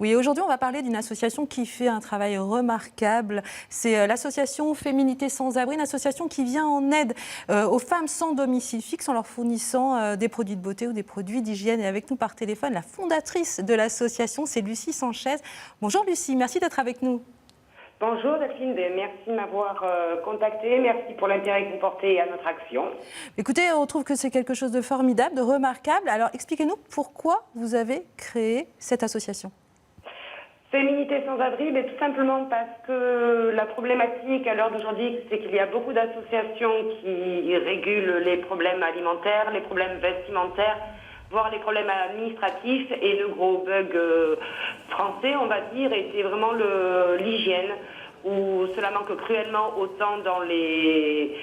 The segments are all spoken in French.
Oui, aujourd'hui, on va parler d'une association qui fait un travail remarquable. C'est l'association Féminité sans abri, une association qui vient en aide aux femmes sans domicile fixe en leur fournissant des produits de beauté ou des produits d'hygiène. Et avec nous par téléphone, la fondatrice de l'association, c'est Lucie Sanchez. Bonjour Lucie, merci d'être avec nous. Bonjour Delphine, merci de m'avoir contactée, merci pour l'intérêt que vous portez à notre action. Écoutez, on trouve que c'est quelque chose de formidable, de remarquable. Alors expliquez-nous pourquoi vous avez créé cette association. Féminité sans abri, mais tout simplement parce que la problématique à l'heure d'aujourd'hui, c'est qu'il y a beaucoup d'associations qui régulent les problèmes alimentaires, les problèmes vestimentaires, voire les problèmes administratifs. Et le gros bug français, on va dire, était vraiment l'hygiène, où cela manque cruellement autant dans les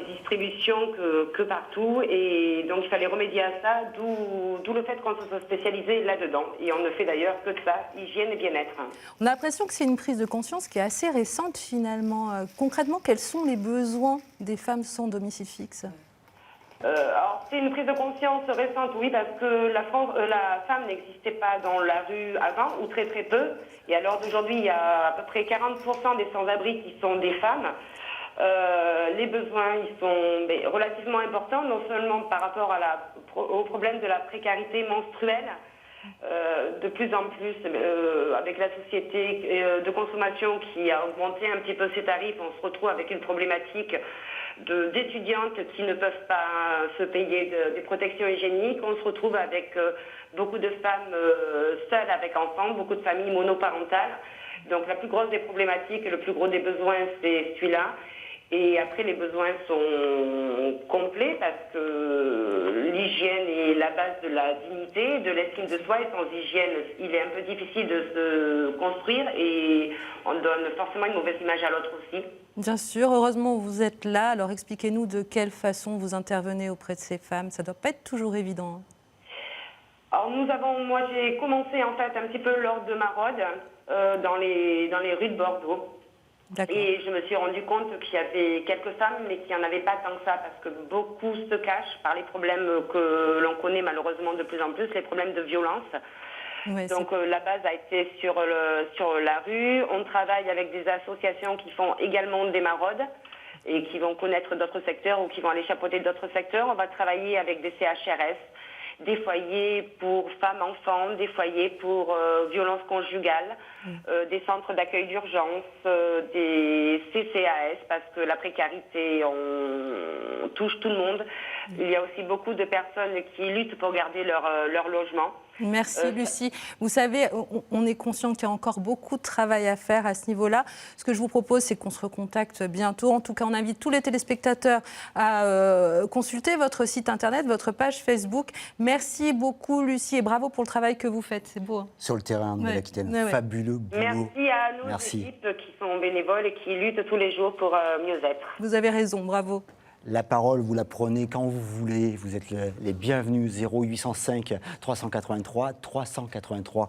distributions que partout. Et donc il fallait remédier à ça, d'où le fait qu'on se soit spécialisé là-dedans. Et on ne fait d'ailleurs que ça, hygiène et bien-être. On a l'impression que c'est une prise de conscience qui est assez récente finalement. Concrètement, quels sont les besoins des femmes sans domicile fixe ? Alors c'est une prise de conscience récente, oui, parce que la femme n'existait pas dans la rue avant, ou très très peu. Et à l'heure d'aujourd'hui, il y a à peu près 40% des sans-abri qui sont des femmes. Les besoins, ils sont relativement importants, non seulement par rapport au problème de la précarité menstruelle, de plus en plus, avec la société de consommation qui a augmenté un petit peu ses tarifs, on se retrouve avec une problématique d'étudiantes qui ne peuvent pas se payer des protections hygiéniques. On se retrouve avec beaucoup de femmes seules avec enfants, beaucoup de familles monoparentales. Donc la plus grosse des problématiques et le plus gros des besoins, c'est celui-là. Et après, les besoins sont complets parce que l'hygiène est la base de la dignité, de l'estime de soi. Et sans hygiène, il est un peu difficile de se construire et on donne forcément une mauvaise image à l'autre aussi. Bien sûr, heureusement vous êtes là. Alors expliquez-nous de quelle façon vous intervenez auprès de ces femmes. Ça ne doit pas être toujours évident. Alors moi j'ai commencé en fait un petit peu lors de ma rôde dans les rues de Bordeaux. Et je me suis rendu compte qu'il y avait quelques femmes, mais qu'il n'y en avait pas tant que ça, parce que beaucoup se cachent par les problèmes que l'on connaît malheureusement de plus en plus, les problèmes de violence. Ouais, donc la base a été sur la rue. On travaille avec des associations qui font également des maraudes et qui vont connaître d'autres secteurs ou qui vont aller chapeauter d'autres secteurs. On va travailler avec des CHRS, des foyers pour femmes, enfants, des foyers pour violences conjugales, des centres d'accueil d'urgence, des CCAS, parce que la précarité, on touche tout le monde. Il y a aussi beaucoup de personnes qui luttent pour garder leur logement. Merci Lucie. Vous savez, on est conscient qu'il y a encore beaucoup de travail à faire à ce niveau-là. Ce que je vous propose, c'est qu'on se recontacte bientôt. En tout cas, on invite tous les téléspectateurs à consulter votre site internet, votre page Facebook. Merci beaucoup Lucie et bravo pour le travail que vous faites. C'est beau. Hein. Sur le terrain de l'Aquitaine. Fabuleux boulot. Merci à nos équipes qui sont bénévoles et qui luttent tous les jours pour mieux être. Vous avez raison, bravo. La parole, vous la prenez quand vous voulez. Vous êtes les bienvenus. 0805 383 383.